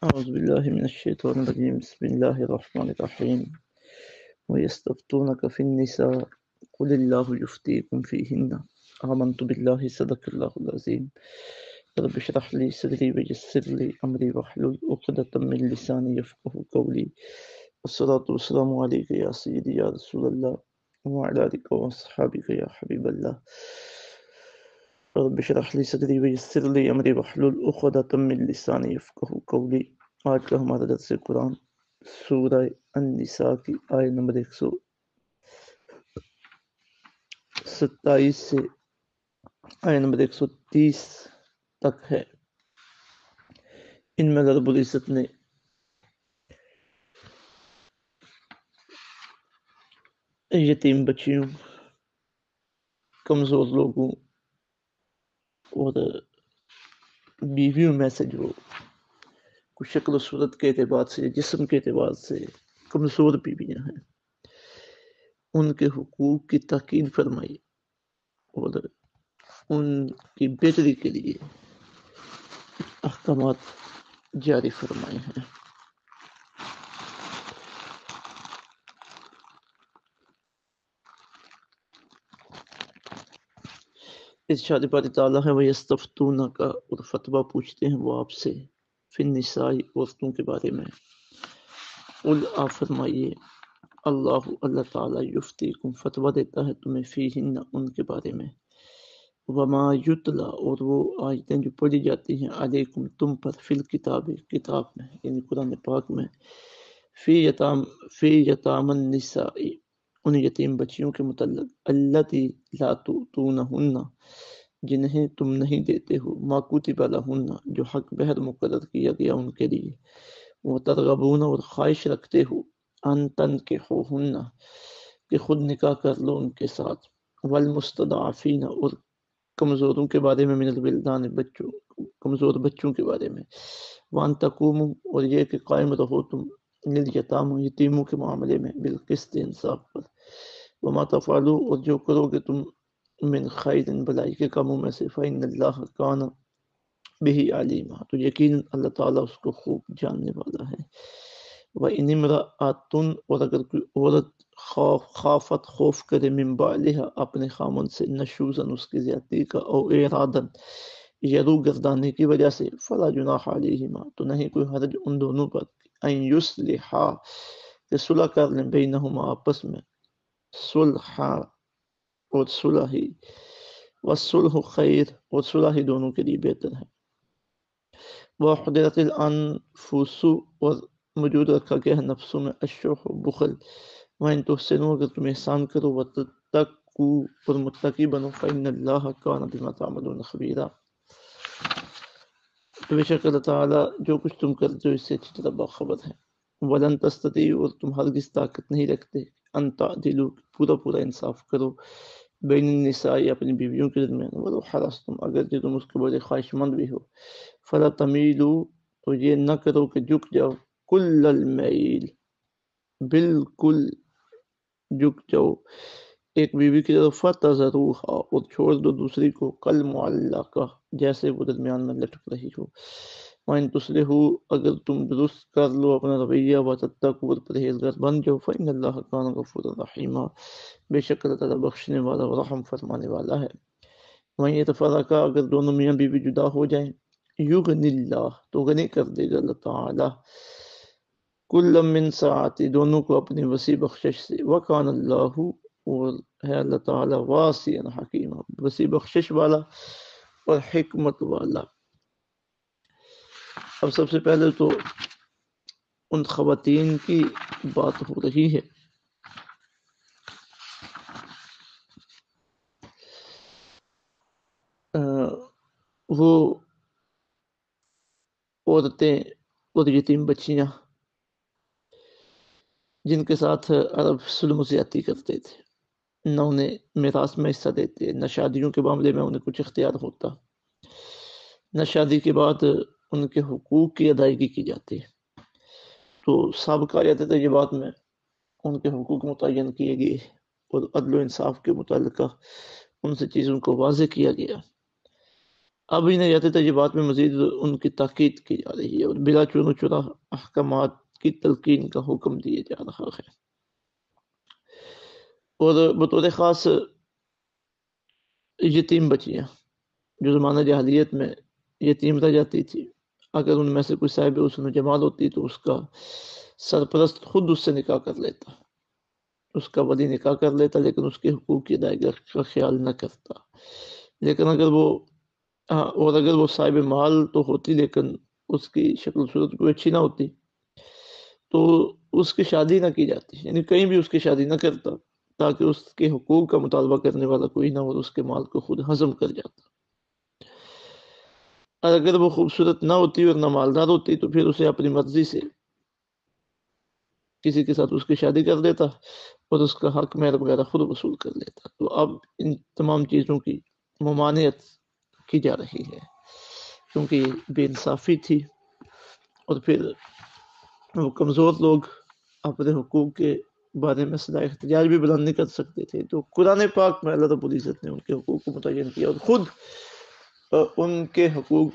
أعوذ بالله من الشيطان الرجيم بسم الله الرحمن الرحيم ويستفتونك في النساء قل الله يفتيكم فيهن آمنت بالله صدق الله العظيم رب اشرح لي صدري ويسر لي أمري واحلل عقدة من لساني يفقهوا قولي والصلاة والسلام عليك يا سيدي يا رسول الله وعلى آلك وأصحابك يا حبيب الله رب اشرح لي صدري ويسر لي امری واحلل عقدۃ من لسانی یفقہوا قولی۔ آج کا ہمارا درس قرآن سورہ النساء کی آیت نمبر 127 سے آیت نمبر 130 تک ہے۔ ان میں رب العزت نے یتیم بچیوں، کمزور لوگوں اور بیویوں میں سے جو کچھ شکل و صورت کے اعتبار سے، جسم کے اعتبار سے کمزور بیویاں ہیں، ان کے حقوق کی تاکید فرمائی اور ان کی بہتری کے لیے احکامات جاری فرمائے ہیں۔ ارشاد باری تعالیٰ ہے وَيَسْتَفْتُونَكَ، اور فتویٰ پوچھتے ہیں وہ آپ سے، فی النساء، عورتوں کے بارے میں، قل آپ فرمائیے، اللہ تعالیٰ یفتیکم، فتویٰ دیتا ہے تمہیں، فیہن، ان کے بارے میں، وما یتلا، اور وہ آیتیں جو پڑھی جاتی ہیں، علیکم، تم پر، فی الکتاب، کتاب میں یعنی قرآن پاک میں، فی یتام النساء، ان یتیم بچیوں کے متعلق، اللاتی لا تؤتونہن، جنہیں تم نہیں دیتے ہو، ما کتب لہن، جو حق بہر مقرر کیا گیا ان کے لیے، وترغبون، اور خواہش رکھتے ہو، ان تنکحوہن، کہ خود نکاح کر لو ان کے ساتھ، والمستضعفین، اور کمزوروں کے بارے میں، من الولدان، بچوں، کمزور بچوں کے بارے میں، وان تقوموا، اور یہ کہ قائم رہو تم، لیلیتام، یتیموں کے معاملے میں، بالقسط، انصاف پر، وما تفعلوا، اور جو کرو گے تم، من خیر، بلائی کے کاموں میں سے، فإن اللہ کان بہ علیما، تو یقیناً اللہ تعالیٰ اس کو خوب جاننے والا ہے۔ وإن امرأۃ، اور اگر کوئی عورت خافت، خوف کرے، من بعلها، اپنے خامن سے، نشوزن، اس کی زیادتی کا، او اعراضن، یا رو گردانے کی وجہ سے، فلا جناح علیہما، تو نہیں کوئی حرج ان دونوں پر، ان یصلحا، کہ صلح کر لیں، بینہما، آپس میں، صلحا، اور صلح ہی، والصلح خیر، اور صلح ہی دونوں کے لیے بہتر ہے۔ وحضرت الانفس، اور موجود رکھا گیا ہے نفسوں میں، الشح، بخل، وَإِن تحسنوا، اگر تم احسان کرو، وتتقوا، اور متقی بنو، فإن اللہ کان بما تعملون خبیرا، تو بے شک اللہ تعالیٰ جو کچھ تم کرتے ہو اس سے اچھی طرح باخبر ہے۔ وَلَن تستطيعوا، اور تم ہرگز طاقت نہیں رکھتے، ان تعدلوا، پورا انصاف کرو، بین النساء، اپنی بیویوں کے درمیان، ولو حرصتم، اگر جو تم اس کے بڑے خواہش مند بھی ہو، فلا تمیلوا، تو یہ نہ کرو کہ جھک جاؤ، کل المیل، بالکل جھک جاؤ ایک بیوی کی طرف، فتذروہا، اور چھوڑ دو دوسری کو، کالمعلقہ، جیسے وہ درمیان میں لٹک رہی ہو۔ وَإِن تصلحوا، اگر تم درست کر لو اپنا رویہ، وتتقوا، اور پرہیزگار بن جاؤ، فإن اللہ کان غفورا رحیما، بے شک اللہ تعالیٰ بخشنے والا اور رحم فرمانے والا ہے۔ وہیں یتفرقا، اگر دونوں میاں بیوی جدا ہو جائیں، یغن اللہ، تو غنی کر دے گا اللہ تعالیٰ، کل من سعتی، دونوں کو اپنی وسیع بخشش سے، وکان اللہ، اور ہے اللہ تعالیٰ، واسعا حکیما، وسیع بخشش والا اور حکمت والا۔ اب سب سے پہلے تو ان خواتین کی بات ہو رہی ہے وہ عورتیں اور یتیم بچیاں جن کے ساتھ عرب ظلم و زیادتی کرتے تھے، نہ انہیں میراث میں حصہ دیتے، نہ شادیوں کے معاملے میں انہیں کچھ اختیار ہوتا، نہ شادی کے بعد ان کے حقوق کی ادائیگی کی جاتی۔ تو سابقہ آیات طیبات میں ان کے حقوق متعین کیے گئے اور عدل و انصاف کے متعلقہ ان سے چیزوں کو واضح کیا گیا۔ اب انہیں جاتے تجربات میں مزید ان کی تاکید کی جا رہی ہے اور بلا چون و چرا احکامات کی تلقین کا حکم دیے جا رہا ہے، اور بطور خاص یتیم بچیاں جو زمانہ جاہلیت میں یتیم رہ جاتی تھی، اگر ان میں سے کوئی صاحب حسن و جمال ہوتی تو اس کا سرپرست خود اس سے نکاح کر لیتا، اس کا ولی نکاح کر لیتا، لیکن اس کے حقوق کی ادائیگی کا خیال نہ کرتا۔ لیکن اگر وہ صاحب مال تو ہوتی لیکن اس کی شکل و صورت کوئی اچھی نہ ہوتی تو اس کی شادی نہ کی جاتی، یعنی کہیں بھی اس کی شادی نہ کرتا تاکہ اس کے حقوق کا مطالبہ کرنے والا کوئی نہ ہو اور اس کے مال کو خود ہضم کر جاتا۔ اور اگر وہ خوبصورت نہ ہوتی اور نہ مالدار ہوتی تو پھر اسے اپنی مرضی سے کسی کے ساتھ اس کی شادی کر دیتا اور اس کا حق مہر وغیرہ خود وصول کر لیتا۔ تو اب ان تمام چیزوں کی ممانعت کی جا رہی ہے کیونکہ یہ بے انصافی تھی، اور پھر وہ کمزور لوگ اپنے حقوق کے بارے میں صدائے احتجاج بھی بلند نہیں کر سکتے تھے، تو قرآن پاک میں اللہ رب العزت نے ان کے حقوق کو متعین کیا اور خود ان کے حقوق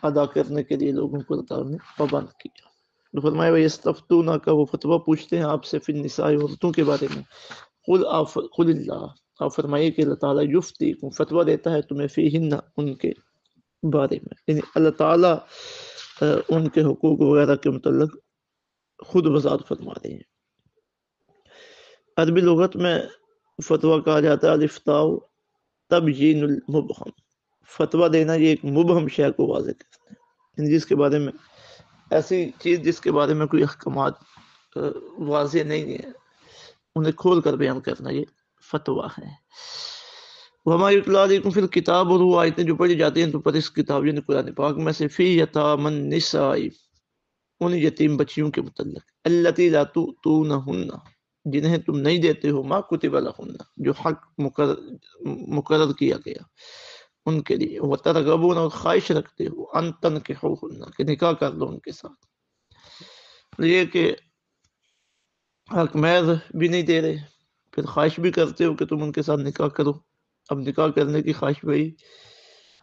ادا کرنے کے لیے لوگوں کو اللہ نے پابند کیا۔ تو فرمایا وَيَسْتَفْتُونَكَ، وہ فتویٰ پوچھتے ہیں آپ سے فی النساء، عورتوں کے بارے میں، قل اللہ، آپ فرمائیے کہ اللہ تعالیٰ یفتیکم، فتویٰ دیتا ہے تمہیں فیہن، ان کے بارے میں، یعنی اللہ تعالیٰ ان کے حقوق وغیرہ کے متعلق خود وضاحت فرما رہے ہیں۔ عربی لغت میں فتویٰ کہا جاتا ہے الافتاء تبیین المبہم، فتویٰ دینا یہ ایک مبہم شے کو واضح کرنا ہے، یعنی جس کے بارے میں ایسی چیز جس کے بارے میں کوئی احکامات واضح نہیں ہے انہیں کھول کر بیان کرنا، یہ فتویٰ ہے۔ وما یتلی علیکم فی الکتاب، اور وہ آیتیں جو پڑھی جاتی ہیں تو پر اس کتاب یعنی قرآن پاک میں سے، فی یتامی النساء، ان یتیم بچیوں کے متعلق، اللاتی لا تؤتونہن، جنہیں تم نہیں دیتے ہو، ما کتب لہن، جو حق مقرر کیا گیا ان کے لیے، وترغبون، اور خواہش رکھتے ہو، ان تنکحوہن، کہ نکاح کر لو ان کے ساتھ، یہ کہ حق مہر بھی نہیں دے رہے، پھر خواہش بھی کرتے ہو کہ تم ان کے ساتھ نکاح کرو۔ اب نکاح کرنے کی خواہش بھئی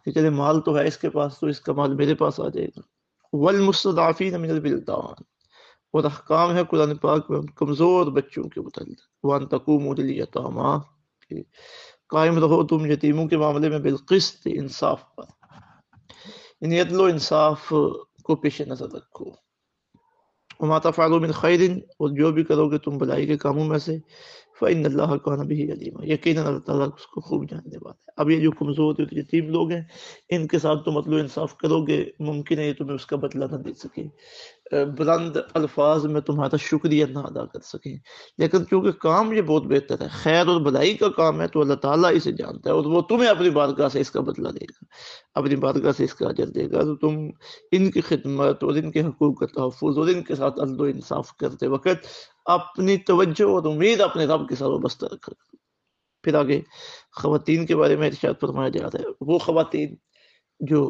کہ چلے مال تو ہے اس کے پاس تو اس کا مال میرے پاس آ جائے گا۔ والمستضعفین من البلدان، اور احکام ہے قرآن پاک میں کمزور بچوں کے متعلق، وان تقوموا للیتامی، کہ قائم رہو تم یتیموں کے معاملے میں بالقسط، انصاف پر، یعنی عدل و انصاف کو پیش نظر رکھو۔ وما تفعلوا من خیر، اور جو بھی کرو گے تم بھلائی کے کاموں میں سے، فإن اللہ کان بہ علیما، یقیناً اللہ تعالیٰ اس کو خوب جاننے والا ہے۔ اب یہ جو کمزور یتیم لوگ ہیں ان کے ساتھ تم عدل و انصاف کرو گے، ممکن ہے یہ تمہیں اس کا بدلہ نہ دے سکے، بلند الفاظ میں تمہارا شکریہ نہ ادا کر سکیں، لیکن چونکہ کام یہ بہت بہتر ہے، خیر اور بھلائی کا کام ہے، تو اللہ تعالیٰ اسے جانتا ہے اور وہ تمہیں اپنی بارگاہ سے اس کا بدلہ دے گا، اپنی بارگاہ سے اس کا اجر دے گا۔ تو تم ان کی خدمت اور ان کے حقوق کا تحفظ اور ان کے ساتھ عدل و انصاف کرتے وقت اپنی توجہ اور امید اپنے رب کے ساتھ وابستہ رکھا۔ پھر آگے خواتین کے بارے میں ارشاد فرمایا جا رہا ہے، وہ خواتین جو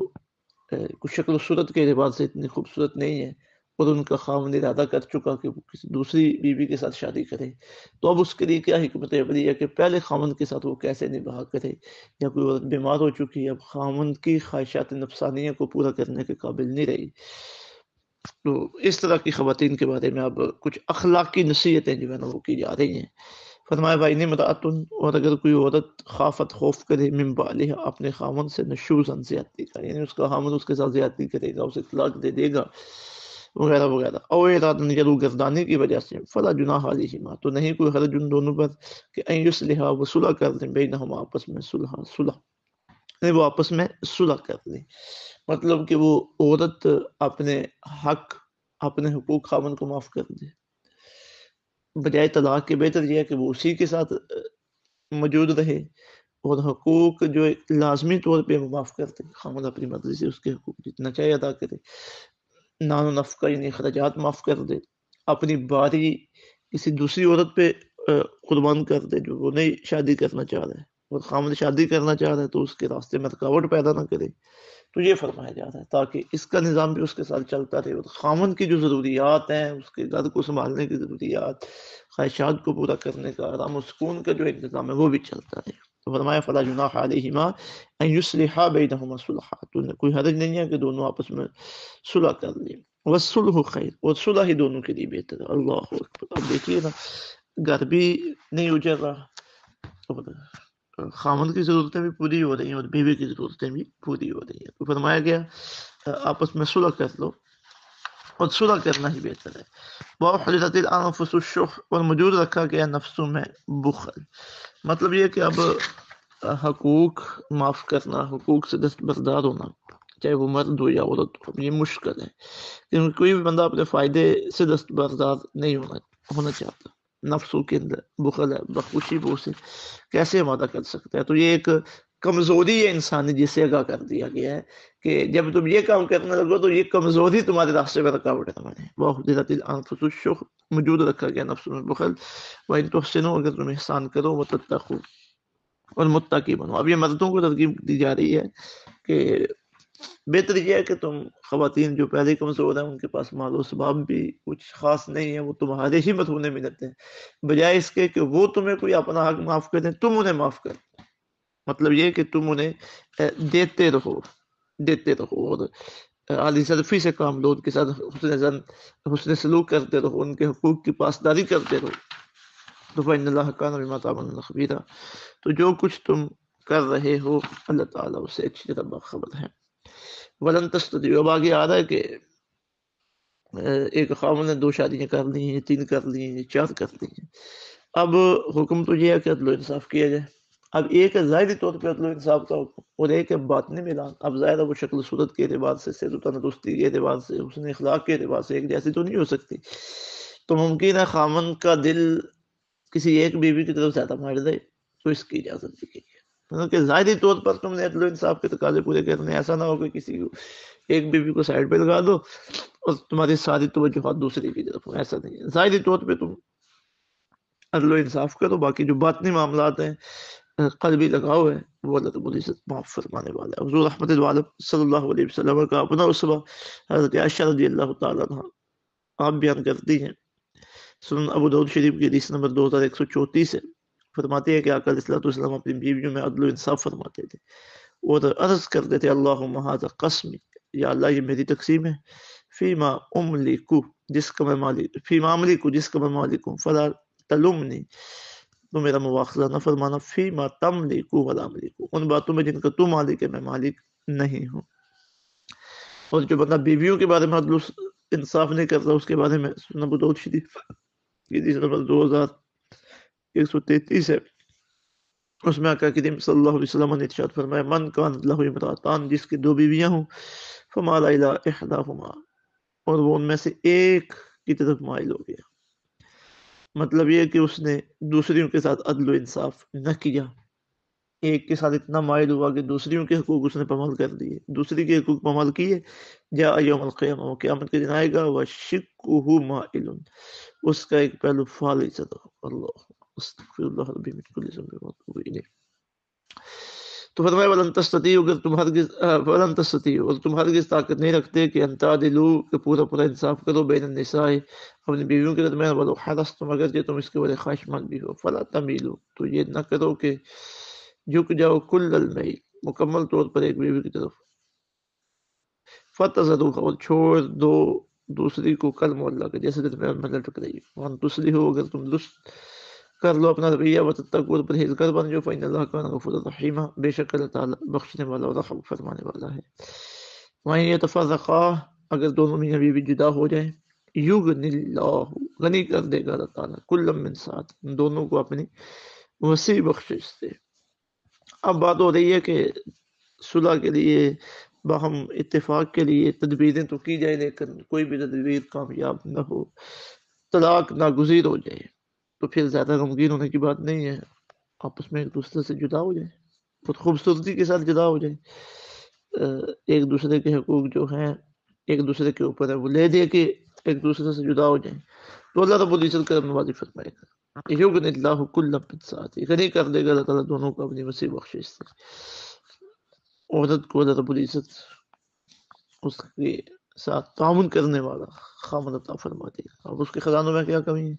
کچھ شکل و صورت کے اعتبار سے اتنی خوبصورت نہیں ہے اور ان کا خاوند ارادہ کر چکا کہ وہ کسی دوسری بیوی کے ساتھ شادی کرے، تو اب اس کے لیے کیا حکمت عملی ہے کہ پہلے خاوند کے ساتھ وہ کیسے نباہ کرے، یا کوئی عورت بیمار ہو چکی ہے، اب خاوند کی خواہشات نفسانیہ کو پورا کرنے کے قابل نہیں رہی، تو اس طرح کی خواتین کے بارے میں اب کچھ اخلاقی نصیحتیں جو ہے نا وہ کی جا رہی ہیں۔ فرمایا بھائی امرأتن، اور اگر کوئی عورت خافت خوف کرے من بالها، اپنے خاوند سے، نشوزن زیادتی کا، یعنی اس کا خاوند اس کے ساتھ زیادتی کرے گا، اسے طلاق دے دے گا وغیرہ وغیرہ، او ارادن، یا روگردانی کی وجہ سے، فلا جناح علیہما، تو نہیں کوئی حرج ان دونوں پر کہ ان یصلحا، وہ صلح کر دیں، بینہما، آپس میں، صلح یعنی وہ آپس میں صلح کر دیں، مطلب کہ وہ عورت اپنے حق، اپنے حقوق خاوند کو معاف کر دے، بجائے طلاق کے بہتر یہ ہے کہ وہ اسی کے ساتھ موجود رہے اور حقوق جو لازمی طور پہ وہ معاف کر دے، خاوند اپنی مرضی سے اس کے حقوق جتنا چاہے ادا کرے، نان و نفقہ یعنی اخراجات معاف کر دے، اپنی باری کسی دوسری عورت پہ قربان کر دے جو وہ نہیں شادی کرنا چاہ رہا ہے، اور خاوند شادی کرنا چاہ رہا ہے تو اس کے راستے میں رکاوٹ پیدا نہ کرے، تو یہ فرمایا جا رہا ہے تاکہ اس کا نظام بھی اس کے ساتھ چلتا رہے، اور خاوند کی جو ضروریات ہیں، اس کے گھر کو سنبھالنے کی ضروریات، خواہشات کو پورا کرنے کا، آرام و سکون کا جو انتظام ہے وہ بھی چلتا رہے۔ تو فرمایا فلا جناح علیہما ان یصلحا بینہما صلحا، تو کوئی حرج نہیں ہے کہ دونوں آپس میں صلح کر لیں، والصلح خیر، اور صلح ہی دونوں کے لیے بہتر ہے۔ اللہ اکبر۔ اب دیکھیے نا، گھر بھی نہیں اجڑ رہا اور خامن کی ضرورتیں بھی پوری ہو رہی ہیں اور بیوی کی ضرورتیں بھی پوری ہو رہی ہیں، تو فرمایا گیا آپس میں صلح کر لو، اور صلح کرنا ہی بہتر ہے۔ وَأُحْضِرَتِ الْأَنفُسُ الشُّحَّ، اور موجود رکھا گیا نفسوں میں بخل، مطلب یہ کہ اب حقوق معاف کرنا، حقوق سے دستبردار ہونا، چاہے وہ مرد ہو یا عورت ہو، یہ مشکل ہے، کیونکہ کوئی بھی بندہ اپنے فائدے سے دستبردار نہیں ہونا چاہتا، نفسوں کے اندر بخل ہے، بخوشی وہ سے کیسے مادہ کر سکتا ہے، تو یہ ایک کمزوری ہے انسانی جسے آگاہ کر دیا گیا ہے کہ جب تم یہ کام کرنے لگو تو یہ کمزوری تمہارے راستے میں رکاوٹ ہے تمہارے۔ وَأُحْضِرَتِ الْأَنفُسُ الشُّحَّ، موجود رکھا گیا نفس میں بخل، وَإِن تُحْسِنُوا، اگر تم احسان کرو، وَتَتَّقُوا، اور متقی بنو۔ اب یہ مردوں کو ترغیب دی جا رہی ہے کہ بہتر یہ ہے کہ تم خواتین جو پہلے کمزور ہیں، ان کے پاس مال و اسباب بھی کچھ خاص نہیں ہے، وہ تمہارے ہی مدھونے ملتے ہیں، بجائے اس کے کہ وہ تمہیں کوئی اپنا حق معاف کر دیں، تم انہیں معاف کر، مطلب یہ کہ تم انہیں دیتے رہو اور عالی صرفی سے کام لو، ان کے ساتھ حسن سلوک کرتے رہو، ان کے حقوق کی پاسداری کرتے رہو، تو فإن اللہ کان بما تعملون خبیرا، تو جو کچھ تم کر رہے ہو اللہ تعالیٰ اسے اچھی طرح باخبر ہے۔ ولن تستطيعوا، اب آگے آ رہا ہے کہ ایک خاوند نے 2 شادیاں کر لی ہیں، 3 کر لی ہیں، 4 کر لی ہیں، اب حکم تو یہ ہے کہ عدل و انصاف کیا جائے۔ اب ایک ہے ظاہری طور پہ عدل و انصاف کا حکم، اور ایک ہے باطنی ملان۔ اب ظاہر ہے وہ شکل صورت کے اعتبار سے، صحت و تندرستی کے اعتبار سے، حسن اخلاق کے اعتبار سے ایک جیسی تو نہیں ہو سکتی، تو ممکن ہے خامن کا دل کسی ایک بیوی کی طرف زیادہ مائل دے، تو اس کی اجازت دی گئی ہے، کیونکہ ظاہری طور پر تم نے عدل و انصاف کے تقاضے پورے کرنے، ایسا نہ ہو کہ کسی کو ایک بیوی کو سائڈ پہ لگا دو اور تمہاری ساری توجہات دوسری کی طرف ہو، ایسا نہیں ہے۔ ظاہری طور پہ تم عدل و انصاف کرو، باقی جو باطنی معاملات ہیں، قلبی لگاؤ ہے، وہ اللہ رب العزت معاف فرمانے والا ہے۔ حضور رحمت العالم صلی اللہ علیہ وسلم کا اپنا اسوہ حضرت عائشہ رضی اللہ تعالیٰ عنہ آپ بیان کرتی ہیں، سنن ابو داؤد شریف کی حدیث نمبر 2134 ہے، فرماتے ہیں کہ آقا علیہ الصلوۃ والسلام اپنی بیویوں میں عدل و انصاف فرماتے تھے اور عرض کرتے تھے اللہم ھذا قسمی، یا اللہ یہ میری تقسیم ہے، فیما املکو، جس کا میں مالک، فیما املکو، جس کا میں مالک ہوں، فلا تلمنی، تو میرا مواخذہ نہ فرمانا، فیما تملکو ولا املکو، ان باتوں میں جن کا تو مالک ہے میں مالک نہیں ہوں۔ اور جو بندہ بیویوں کے بارے میں عدل و انصاف نہیں کرتا، اس کے بارے میں سنن ابو داؤد شریف کی حدیث نمبر 2133 ہے، اس میں آقا کریم صلی اللہ علیہ وسلم نے ارشاد فرمایا من کان لہ امراتان، جس کی 2 بیویاں ہوں، فمال الی احداہما، اور وہ ان میں سے ایک کی طرف مائل ہو گیا، مطلب یہ کہ اس نے دوسریوں کے ساتھ عدل و انصاف نہ کیا، ایک کے ساتھ اتنا مائل ہوا کہ دوسریوں کے حقوق اس نے پامال کر دیے، دوسری کے حقوق پامال کیے، جاء یوم القیامہ، وہ قیامت کے دن آئے گا، وشقہ مائل، اس کا ایک پہلو فالج ہوگا۔ اللہ استغفر اللہ ربی من کل ذنب واتوب الیہ۔ تو فرمایا ولن تستطیعوا، اگر تم ہرگز ولن تستطیعوا، اور تم ہرگز طاقت نہیں رکھتے کہ ان تعدلوا، کہ پورا انصاف کرو، بین النساء، اپنی بیویوں کے درمیان، ولو حرصتم، اگر کہ تم اس کے بڑے خواہش مند بھی ہو، فلا تمیلوا، تو یہ نہ کرو کہ جھک جاؤ کل المیل، مکمل طور پر ایک بیوی کی طرف، فتذروها، اور چھوڑ دو دوسری کو کل اللہ کے جیسے درمیان میں لٹک رہی ہو، وان تصلحوا، اگر تم درست کر لو اپنا رویہ، وتتقوا، اور پرہیزگار بن جاؤ، فإن اللہ کان غفورا رحیما، بے شک اللہ تعالیٰ بخشنے والا اور رحم فرمانے والا ہے۔ وَإِن يَتَفَرَّقَا، اگر دونوں میاں بیوی جدا ہو جائیں، یغنِ اللہ، غنی کر دے گا اللہ تعالیٰ، کلا من سعتہ، دونوں کو اپنی وسیع بخشش سے۔ اب بات ہو رہی ہے کہ صلح کے لیے، باہم اتفاق کے لیے تدبیریں تو کی جائے، لیکن کوئی بھی تدبیر کامیاب نہ ہو، طلاق ناگزیر ہو جائے، تو پھر زیادہ غمگین ہونے کی بات نہیں ہے، آپس میں ایک دوسرے سے جدا ہو جائے، بہت خوبصورتی کے ساتھ جدا ہو جائے، ایک دوسرے کے حقوق جو ہیں ایک دوسرے کے اوپر ہے وہ لے دے کے ایک دوسرے سے جدا ہو جائیں، تو اللہ رب العزت کرم نوازی فرمائے گا، یغنی اللہ کل من سعتہ، غنی کر دے گا اللہ تعالیٰ دونوں کو اپنی وسیع بخشش سے۔ عورت کو اللہ رب العزت اس کے ساتھ تعاون کرنے والا خامن عطا فرما دے گا، اب اس کے خزانوں میں کیا کمی ہے،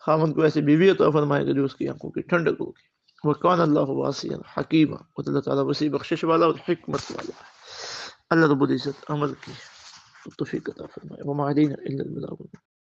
خامن کو ایسی بیوی عطا فرمائے گا جو اس کی آنکھوں کی ٹھنڈک ہوگی، وکان اللہ واسعا حکیمہ، اور اللہ تعالیٰ وسیع بخشش والا اور حکمت والا ہے۔ اللہ رب العزت عمل کی توفیق عطا فرمائے۔ وما علینا الا البلاغ۔